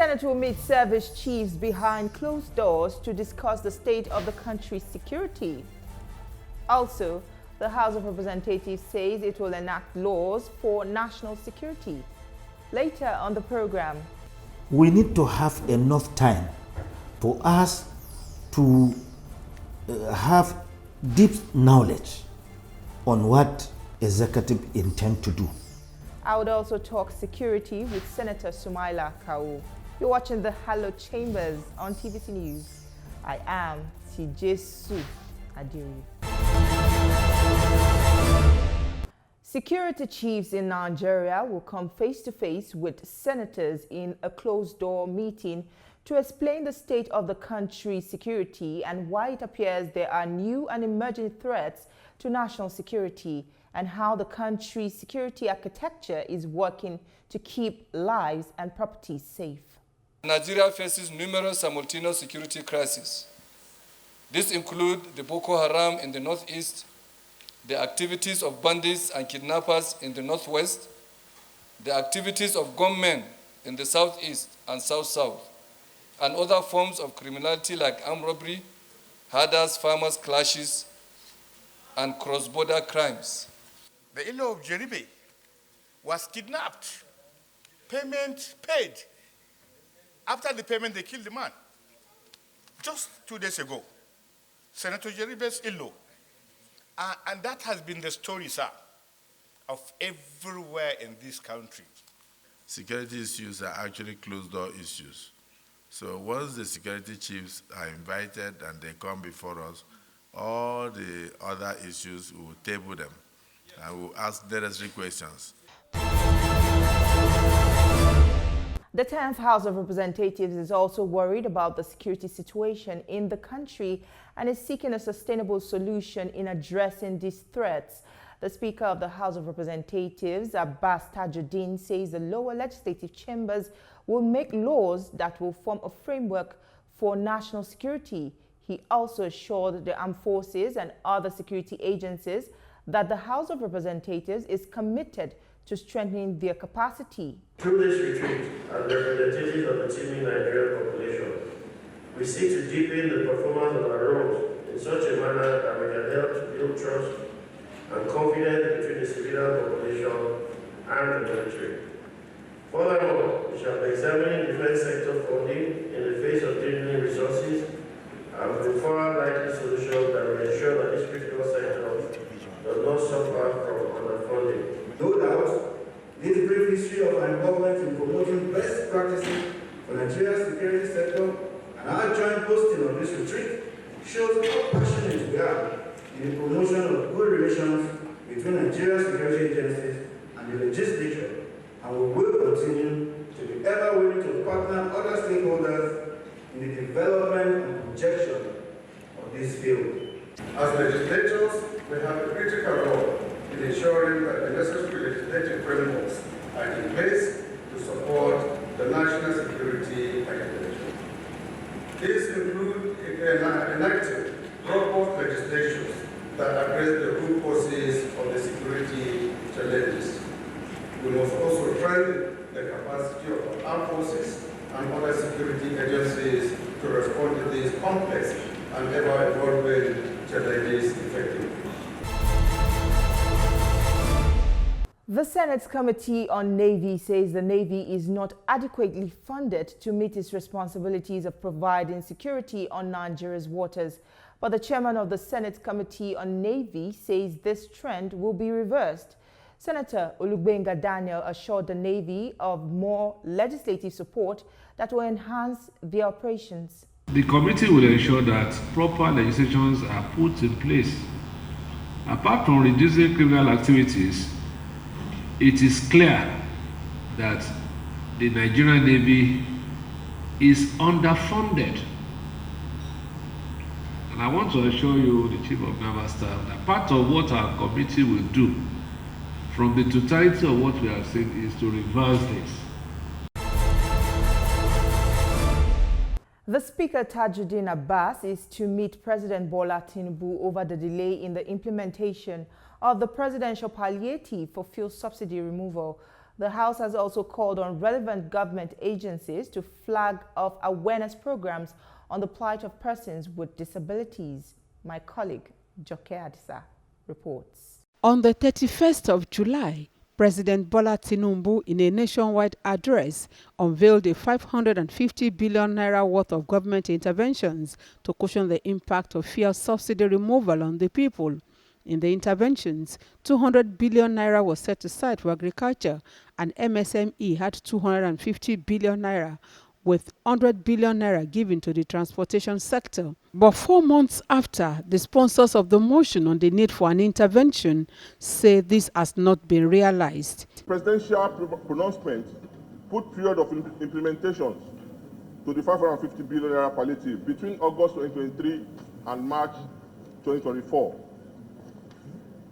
Senate will meet service chiefs behind closed doors to discuss the state of the country's security. Also, the House of Representatives says it will enact laws for national security. Later on the program, we need to have enough time for us to have deep knowledge on what executive intend to do. I would also talk security with Senator Sumaila Kawu. You're watching the Hallowed Chambers on TVC News. I am Tijesu Adiri. Security chiefs in Nigeria will come face to face with senators in a closed-door meeting to explain the state of the country's security and why it appears there are new and emerging threats to national security and how the country's security architecture is working to keep lives and property safe. Nigeria faces numerous simultaneous security crises. These include the Boko Haram in the northeast, the activities of bandits and kidnappers in the northwest, the activities of gunmen in the southeast and south-south, and other forms of criminality like armed robbery, herders, farmers clashes, and cross-border crimes. The in-law of Jeribe was kidnapped, payment paid. After the payment, they killed the man. Just 2 days ago, Senator Jeribe's in-law. And that has been the story, sir, of everywhere in this country. Security issues are actually closed-door issues. So once the security chiefs are invited and they come before us, all the other issues, we will table them and we will ask the necessary questions. The 10th House of Representatives is also worried about the security situation in the country and is seeking a sustainable solution in addressing these threats. The Speaker of the House of Representatives, Abbas Tajuddin, says the lower legislative chambers will make laws that will form a framework for national security. He also assured the armed forces and other security agencies that the House of Representatives is committed to strengthening their capacity. Through this retreat, as representatives of the teeming Nigerian population, we seek to deepen the performance of our roles in such a manner that we can help to build trust and confidence between the civilian population and the military. Furthermore, we shall be examining defense sector funding in the face of dwindling resources and prefer likely solutions that will ensure that this critical sector does not suffer from underfunding. No doubt, this brief history of our involvement in promoting best practices for Nigeria's security sector and our joint posting on this retreat shows how passionate we are in the promotion of good relations between Nigeria's security agencies and the legislature, and we will continue to be ever willing to partner other stakeholders in the development and projection of this field. As legislators, we have a critical role in ensuring that the necessary legislative frameworks are in place to support the national security architecture. These include enacting robust legislation that address the root causes of the security challenges. We must also strengthen the capacity of our armed forces and other security agencies to respond to these complex and ever-evolving challenges effectively. The Senate's Committee on Navy says the Navy is not adequately funded to meet its responsibilities of providing security on Nigeria's waters. But the chairman of the Senate Committee on Navy says this trend will be reversed. Senator Olugbenga Daniel assured the Navy of more legislative support that will enhance their operations. The committee will ensure that proper legislations are put in place. Apart from reducing criminal activities, it is clear that the Nigerian Navy is underfunded. And I want to assure you, the Chief of Naval Staff, that part of what our committee will do from the totality of what we have seen is to reverse this. The Speaker Tajuddin Abbas is to meet President Bola Tinubu over the delay in the implementation of the presidential palliative for fuel subsidy removal. The House has also called on relevant government agencies to flag off awareness programs on the plight of persons with disabilities. My colleague, Joke Adisa, reports. On the 31st of July, President Bola Tinubu, in a nationwide address, unveiled a 550 billion naira worth of government interventions to cushion the impact of fuel subsidy removal on the people. In the interventions, 200 billion naira was set aside for agriculture, and MSME had 250 billion naira, with 100 billion naira given to the transportation sector. But 4 months after, the sponsors of the motion on the need for an intervention say this has not been realized. Presidential pronouncement put period of implementation to the 550 billion naira palliative between August 2023 and March 2024.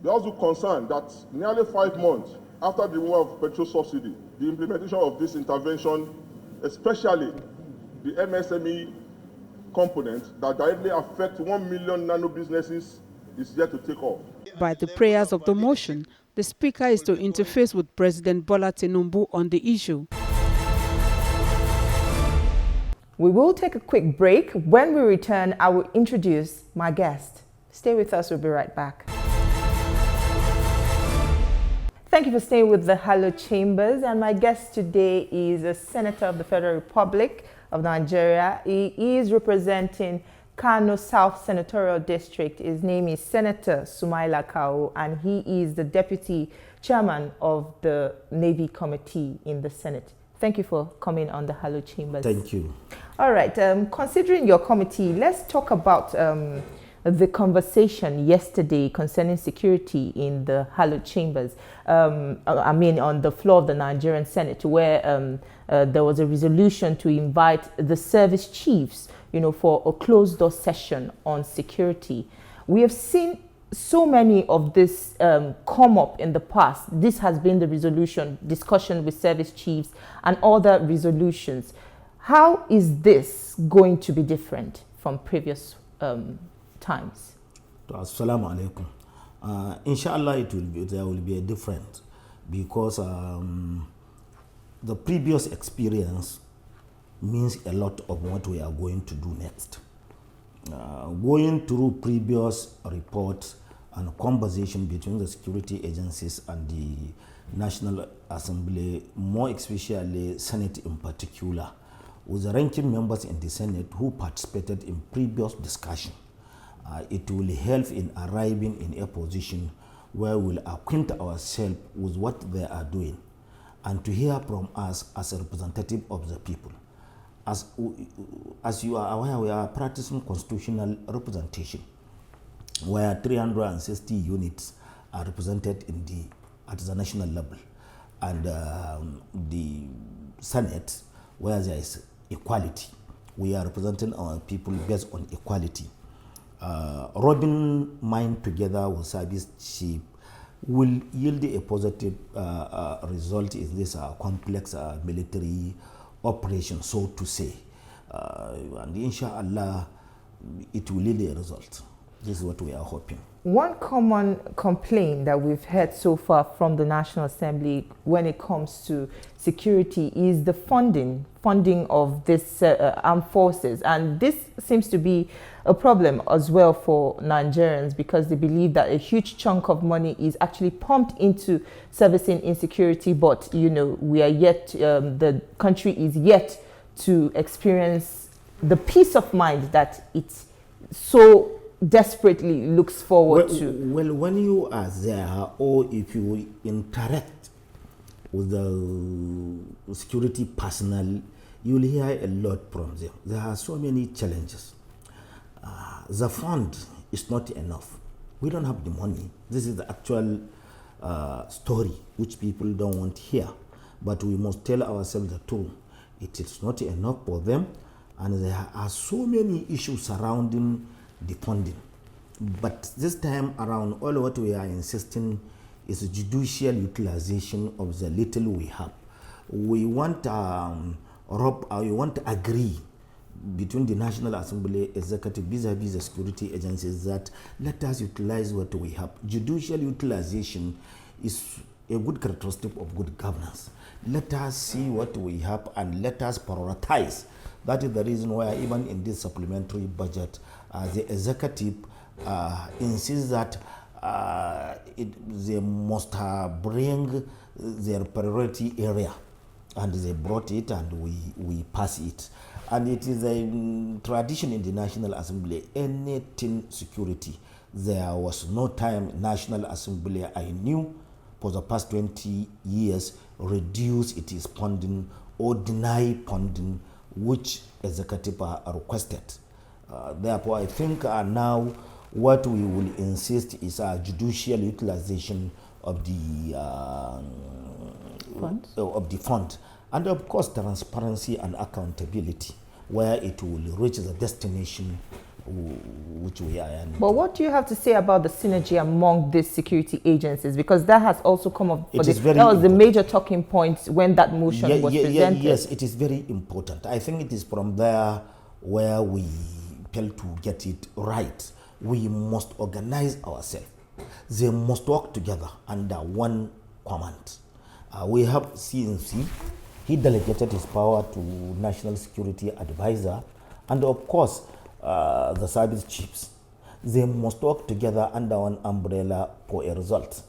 They are also concerned that nearly 5 months after the removal of petrol subsidy, the implementation of this intervention, especially the MSME component that directly affect 1 million nano businesses, is yet to take off. By the prayers of the motion, the Speaker is to interface with President Bola Tinubu on the issue. We will take a quick break. When we return, I will introduce my guest. Stay with us, we'll be right back. Thank you for staying with the Hello Chambers, and my guest today is a Senator of the Federal Republic of Nigeria. He is representing Kano South Senatorial District. His name is Senator Sumaila Kawu, and he is the Deputy Chairman of the Navy Committee in the Senate. Thank you for coming on the Hello Chambers. Thank you. All right, considering your committee, let's talk about the conversation yesterday concerning security in the Hello Chambers. I mean, on the floor of the Nigerian Senate, where there was a resolution to invite the service chiefs, for a closed-door session on security. We have seen so many of this come up in the past. This has been the resolution, discussion with service chiefs and other resolutions. How is this going to be different from previous times? Assalamu alaikum. Inshallah, there will be a difference, because the previous experience means a lot of what we are going to do next. Going through previous reports and conversation between the security agencies and the National Assembly, more especially Senate in particular, with the ranking members in the Senate who participated in previous discussion, it will help in arriving in a position where we'll acquaint ourselves with what they are doing, and to hear from us as a representative of the people. As you are aware, we are practicing constitutional representation, where 360 units are represented at the national level, and the Senate, where there is equality. We are representing our people based on equality. Rubbing mind together with service chief will yield a positive result in this complex military operation, so to say. And inshallah, it will yield a result. This is what we are hoping. One common complaint that we've heard so far from the National Assembly when it comes to security is the funding of this armed forces. And this seems to be a problem as well for Nigerians, because they believe that a huge chunk of money is actually pumped into servicing insecurity, but we are yet, the country is yet to experience the peace of mind that it so desperately looks forward to. Well, when you are there, or if you interact with the security personnel, you will hear a lot from them. There are so many challenges. The fund is not enough. We don't have the money. This is the actual story which people don't want to hear. But we must tell ourselves the truth. It is not enough for them, and there are so many issues surrounding the funding. But this time around, all what we are insisting is judicial utilization of the little we have. We want we want to agree between the National Assembly executive vis-a-vis the security agencies that let us utilize what we have. Judicial utilization is a good characteristic of good governance. Let us see what we have and let us prioritize. That is the reason why even in this supplementary budget, the executive insists that they must bring their priority area, and they brought it and we pass it. And it is a tradition in the National Assembly, anything security. There was no time National Assembly, I knew, for the past 20 years, reduce its funding or deny funding which executive are requested. Therefore, I think now what we will insist is a judicial utilization of the fund, and of course transparency and accountability, where it will reach the destination which we are in. But what do you have to say about the synergy among these security agencies? Because that has also come up. That was important. The major talking point when that motion was presented. Yes, it is very important. I think it is from there where we fail to get it right. We must organize ourselves. They must work together under one command. We have CNC. He delegated his power to National Security Advisor, and of course, the service chiefs. They must work together under one umbrella for a result.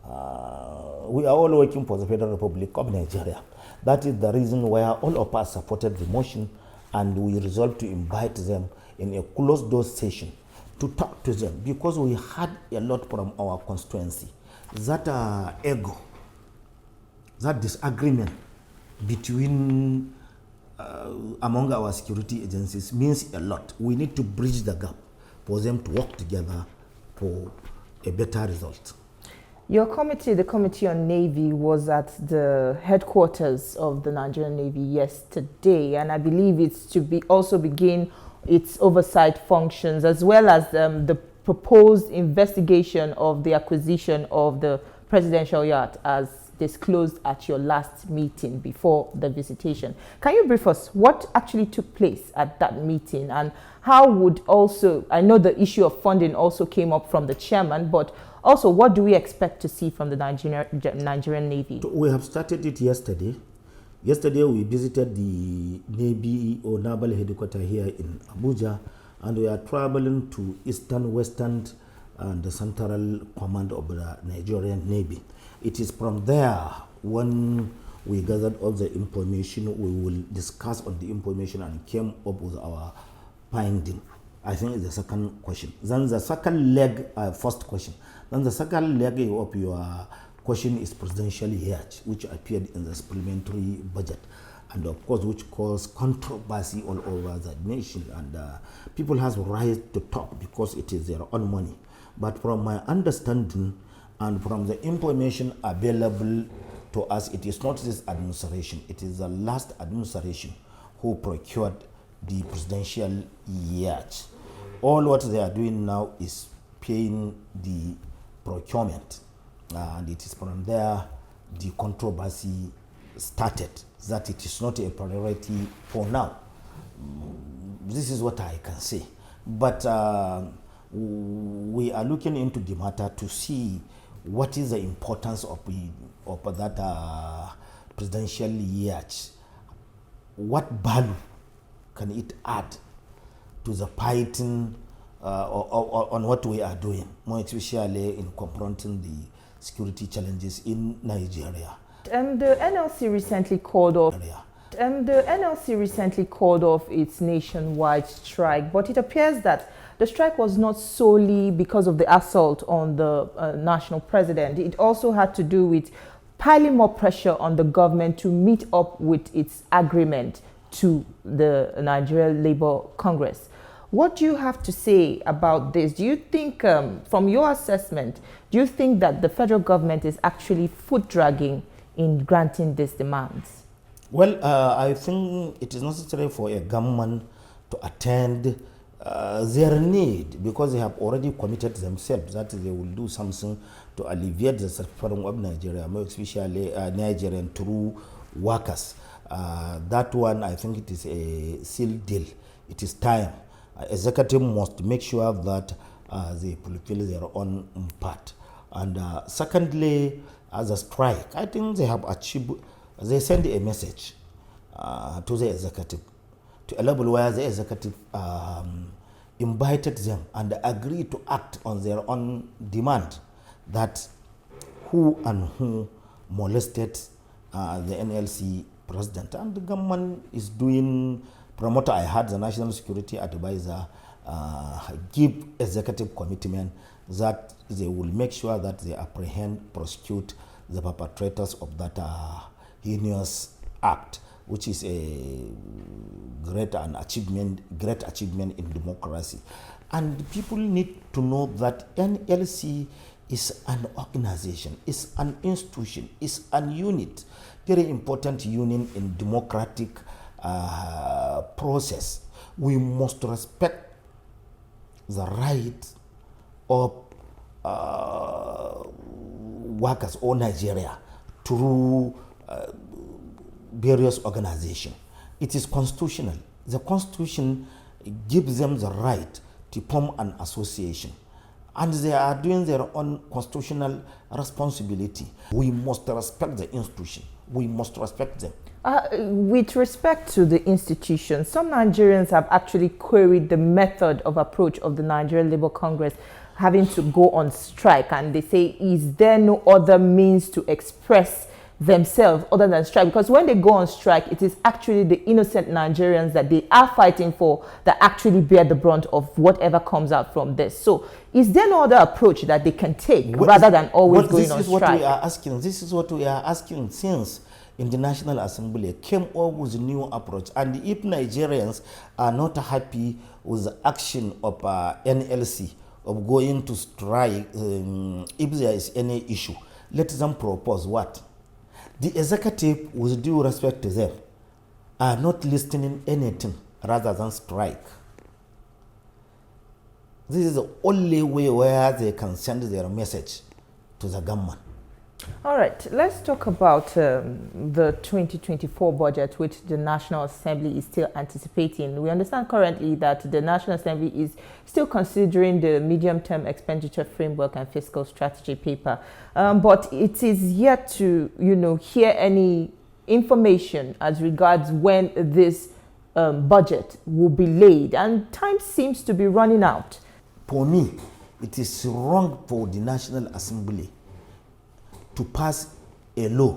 We are all working for the Federal Republic of Nigeria. That is the reason why all of us supported the motion, and we resolved to invite them in a closed-door session to talk to them, because we had a lot from our constituency. That ego, that disagreement between among our security agencies means a lot. We need to bridge the gap for them to work together for a better result. Your committee, the Committee on Navy, was at the headquarters of the Nigerian Navy yesterday, and I believe it's to also begin its oversight functions, as well as the proposed investigation of the acquisition of the presidential yacht as disclosed at your last meeting before the visitation. Can you brief us what actually took place at that meeting, and how would also, I know the issue of funding also came up from the chairman, but also what do we expect to see from the Nigerian Navy? We have started it yesterday. Yesterday we visited the Navy or Naval Headquarters here in Abuja, and we are traveling to Eastern, Western, and the Central Command of the Nigerian Navy. It is from there, when we gathered all the information, we will discuss on the information and came up with our finding. I think it's the second question. Then the second leg, first question. Then the second leg of your question is presidential yacht, which appeared in the supplementary budget, and of course which caused controversy all over the nation, and people have right to talk because it is their own money. But from my understanding and from the information available to us, it is not this administration, it is the last administration who procured the presidential yacht. All what they are doing now is paying the procurement, and it is from there the controversy started, that it is not a priority for now. This is what I can say. But we are looking into the matter to see what is the importance of that presidential yacht. What value can it add to the fighting on what we are doing, more especially in confronting the security challenges in Nigeria? The NLC recently called off its nationwide strike, but it appears that the strike was not solely because of the assault on the national president. It also had to do with piling more pressure on the government to meet up with its agreement to the Nigeria Labour Congress. What do you have to say about this? Do you think, from your assessment, do you think that the federal government is actually foot-dragging in granting these demands? Well, I think it is necessary for a government to attend their need, because they have already committed themselves that they will do something to alleviate the suffering of Nigeria, more especially Nigerian through workers. That one, I think it is a sealed deal. It is time. Executive must make sure that they fulfill their own part. And secondly, as a strike. I think they have achieved, they send a message to the executive, to a level where the executive invited them and agreed to act on their own demand, that who molested the NLC president. And the government is doing, promoter, I heard the National Security Advisor give executive commitment that they will make sure that they apprehend, prosecute the perpetrators of that heinous act, which is a great achievement in democracy. And people need to know that NLC is an organization, is an institution, is an unit, very important unit in democratic process. We must respect the right of workers or Nigeria through various organizations. It is constitutional. The Constitution gives them the right to form an association, and they are doing their own constitutional responsibility. We must respect the institution. We must respect them. With respect to the institution, some Nigerians have actually queried the method of approach of the Nigerian Labour Congress having to go on strike, and they say, is there no other means to express themselves other than strike? Because when they go on strike, it is actually the innocent Nigerians that they are fighting for that actually bear the brunt of whatever comes out from this. So is there no other approach that they can take rather than always going on strike? This is what we are asking since in the National Assembly came up with a new approach. And if Nigerians are not happy with the action of NLC of going to strike, if there is any issue, let them propose what? The executive, with due respect to them, are not listening anything rather than strike. This is the only way where they can send their message to the government. All right, let's talk about the 2024 budget, which the National Assembly is still anticipating. We understand currently that the National Assembly is still considering the medium-term expenditure framework and fiscal strategy paper, but it is yet to, hear any information as regards when this budget will be laid, and time seems to be running out. For me, it is wrong for the National Assembly to pass a law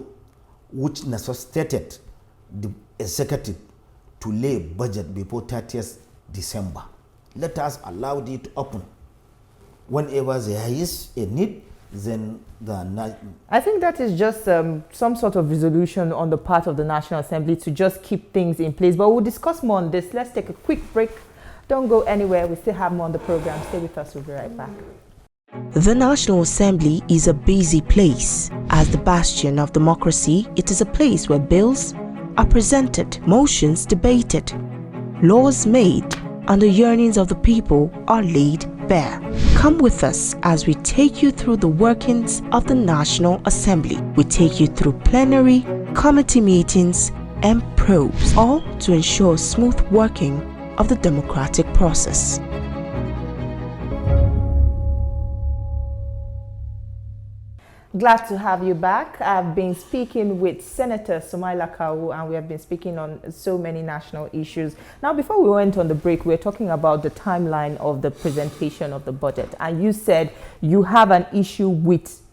which necessitated the executive to lay budget before 30th December. Let us allow it open. Whenever there is a need, then I think that is just some sort of resolution on the part of the National Assembly to just keep things in place. But we'll discuss more on this. Let's take a quick break. Don't go anywhere. We still have more on the program. Stay with us. We'll be right back. The National Assembly is a busy place. As the bastion of democracy, it is a place where bills are presented, motions debated, laws made, and the yearnings of the people are laid bare. Come with us as we take you through the workings of the National Assembly. We take you through plenary, committee meetings, and probes, all to ensure smooth working of the democratic process. Glad to have you back. I've been speaking with Senator Sumaila Kawu, and we have been speaking on so many national issues. Now, before we went on the break, we were talking about the timeline of the presentation of the budget. And you said you have an issue with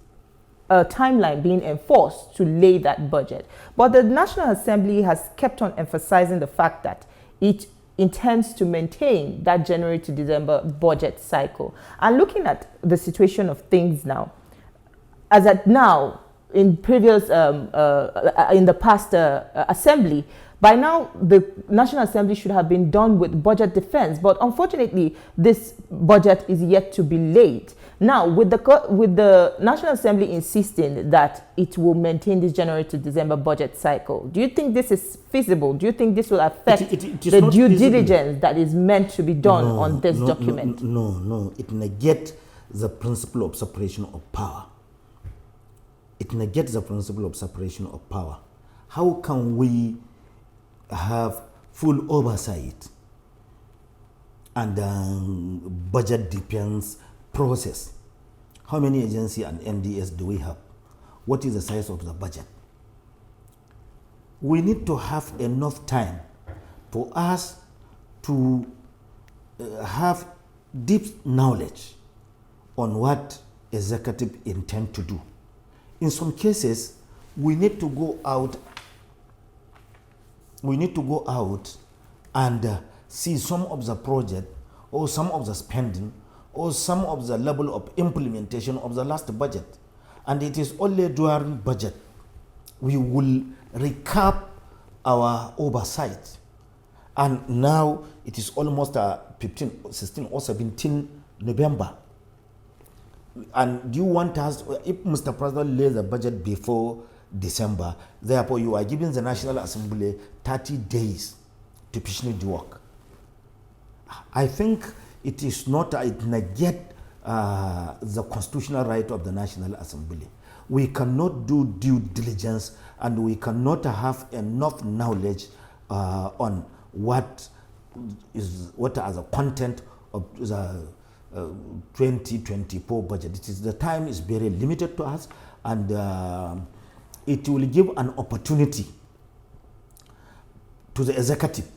a timeline being enforced to lay that budget. But the National Assembly has kept on emphasizing the fact that it intends to maintain that January to December budget cycle. And looking at the situation of things now, as at now, in previous, in the past assembly, by now the National Assembly should have been done with budget defense, but unfortunately, this budget is yet to be laid. Now, with the National Assembly insisting that it will maintain this January to December budget cycle, do you think this is feasible? Do you think this will affect the due diligence that is meant to be done on this document? No, it negates the principle of separation of power. It negates the principle of separation of power. How can we have full oversight and budget defense process? How many agencies and NDS do we have? what is the size of the budget. We need to have enough time for us to have deep knowledge on what executive intend to do. In some cases, we need to go out and see some of the project or some of the spending or some of the level of implementation of the last budget. And it is only during budget we will recap our oversight. And now it is almost 15, 16 or 17 November. And do you want us, if Mr. President lays the budget before December, therefore you are giving the National Assembly 30 days to finish the work. I think it is not, it negate the constitutional right of the National Assembly. We cannot do due diligence and we cannot have enough knowledge on what are the content of the 2024 budget. The time is very limited to us, and it will give an opportunity to the executive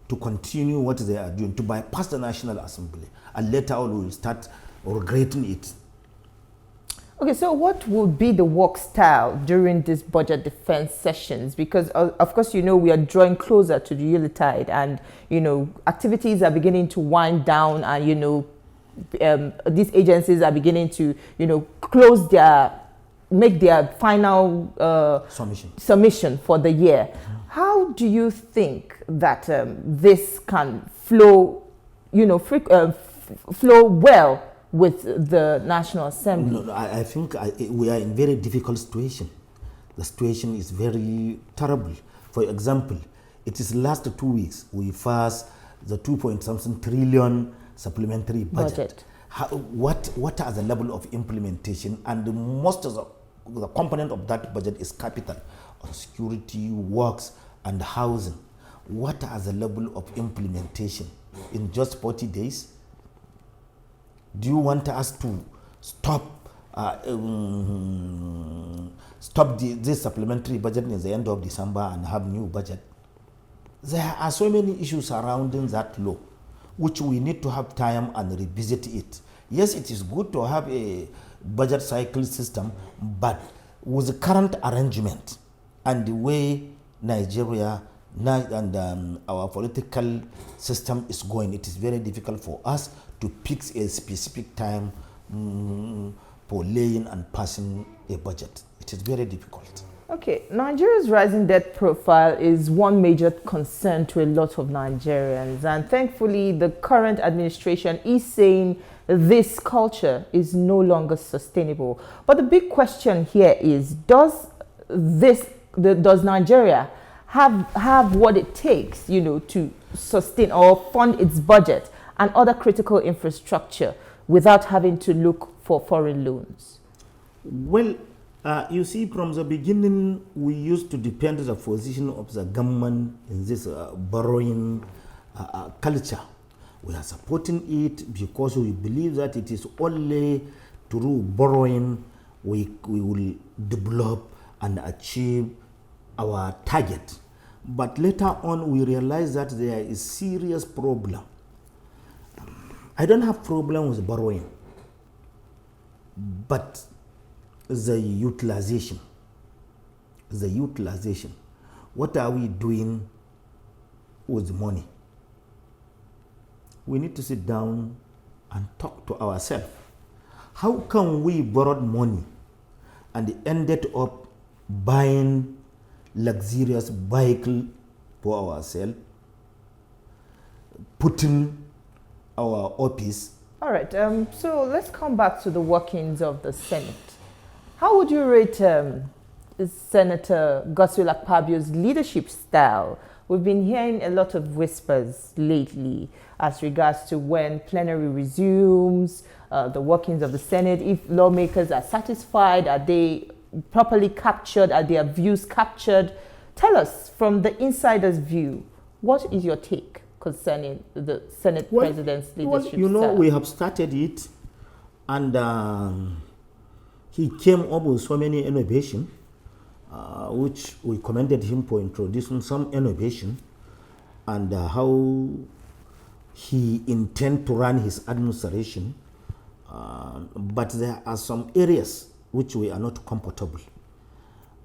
to continue what they are doing, to bypass the National Assembly, and later on we will start regretting it. Okay, so what will be the work style during this budget defense sessions? Because of course, you know, we are drawing closer to the Yuletide, and you know, activities are beginning to wind down, and you know, these agencies are beginning to, you know, make their final submission for the year. How do you think that this can flow, you know, flow well with the National Assembly? No, I think we are in very difficult situation. The situation is very terrible. For example, it is last 2 weeks we passed the 2.something trillion supplementary budget. What are the level of implementation? And most of the component of that budget is capital, security, works, and housing. What are the level of implementation in just 40 days? Do you want us to stop this supplementary budget in the end of December and have new budget? There are so many issues surrounding that law, which we need to have time and revisit it. Yes, it is good to have a budget cycle system, but with the current arrangement and the way Nigeria and our political system is going, it is very difficult for us to fix a specific time for laying and passing a budget. It is very difficult. Okay, Nigeria's rising debt profile is one major concern to a lot of Nigerians, and thankfully the current administration is saying this culture is no longer sustainable. But the big question here is, does Nigeria have what it takes, you know, to sustain or fund its budget and other critical infrastructure without having to look for foreign loans? Well, you see, from the beginning, we used to depend on the position of the government in this borrowing culture. We are supporting it because we believe that it is only through borrowing we will develop and achieve our target. But later on, we realize that there is serious problem. I don't have problem with borrowing, but the utilization. What are we doing with money? We need to sit down and talk to ourselves. How can we borrow money and ended up buying luxurious vehicle for ourselves, putting our office? All right, so let's come back to the workings of the Senate. How would you rate Senator Godswill Akpabio's leadership style? We've been hearing a lot of whispers lately as regards to when plenary resumes, the workings of the Senate, if lawmakers are satisfied, are they properly captured, are their views captured? Tell us, from the insider's view, what is your take concerning the Senate President's leadership you know, style? we have started it, and He came up with so many innovations, which we commended him for introducing some innovation, and how he intend to run his administration. But there are some areas which we are not comfortable,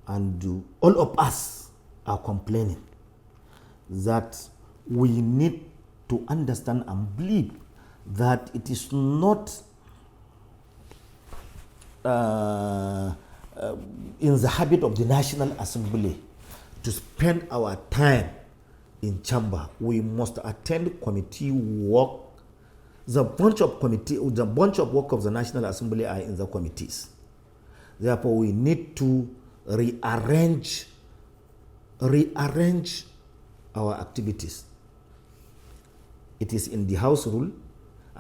and all of us are complaining that we need to understand and believe that it is not in the habit of the National Assembly to spend our time in chamber. We must attend committee work. The bunch of work of the National Assembly are in the committees. Therefore, we need to rearrange our activities. It is in the House rule,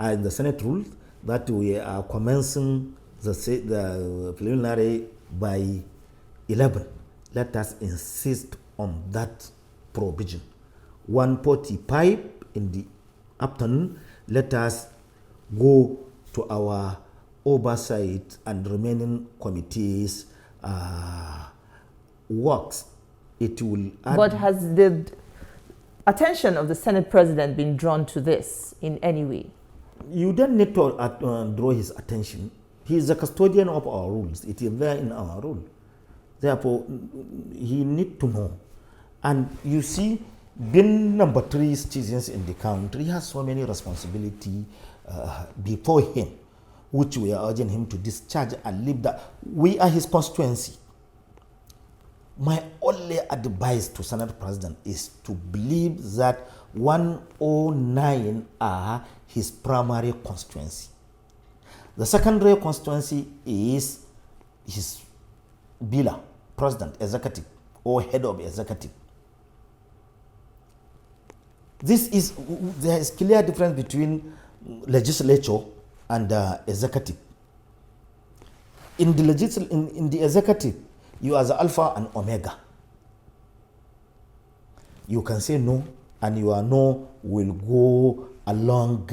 in the Senate rule, that we are commencing the preliminary by 11. Let us insist on that provision. 1:45 in the afternoon, let us go to our oversight and remaining committees works. It will add. But has the attention of the Senate President been drawn to this in any way? You don't need to draw his attention. He is the custodian of our rules. It is there in our rule. Therefore, he need to know. And you see, being number 3 citizens in the country, he has so many responsibility before him, which we are urging him to discharge and leave that. We are his constituency. My only advice to Senate President is to believe that 109 are his primary constituency. The secondary constituency is his Bila, President, Executive, or Head of Executive. There is clear difference between legislature and executive. In the executive, you are the alpha and omega. You can say no, and your no will go along.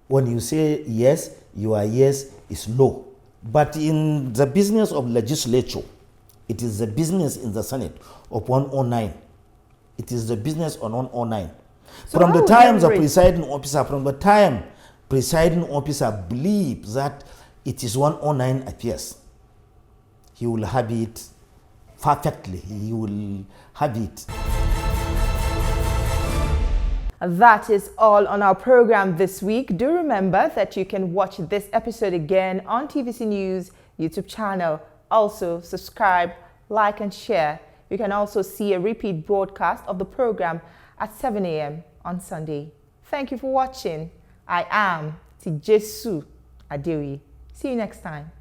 When you say yes, your yes is no. But in the business of legislature, it is the business in the Senate of 109. It is the business on 109. So from the time presiding officer believes that it is 109 appears, he will have it perfectly. He will have it. That is all on our program this week. Do remember that you can watch this episode again on TVC News YouTube channel. Also, subscribe, like, and share. You can also see a repeat broadcast of the program at 7 a.m. on Sunday. Thank you for watching. I am Tijesu Adewi. See you next time.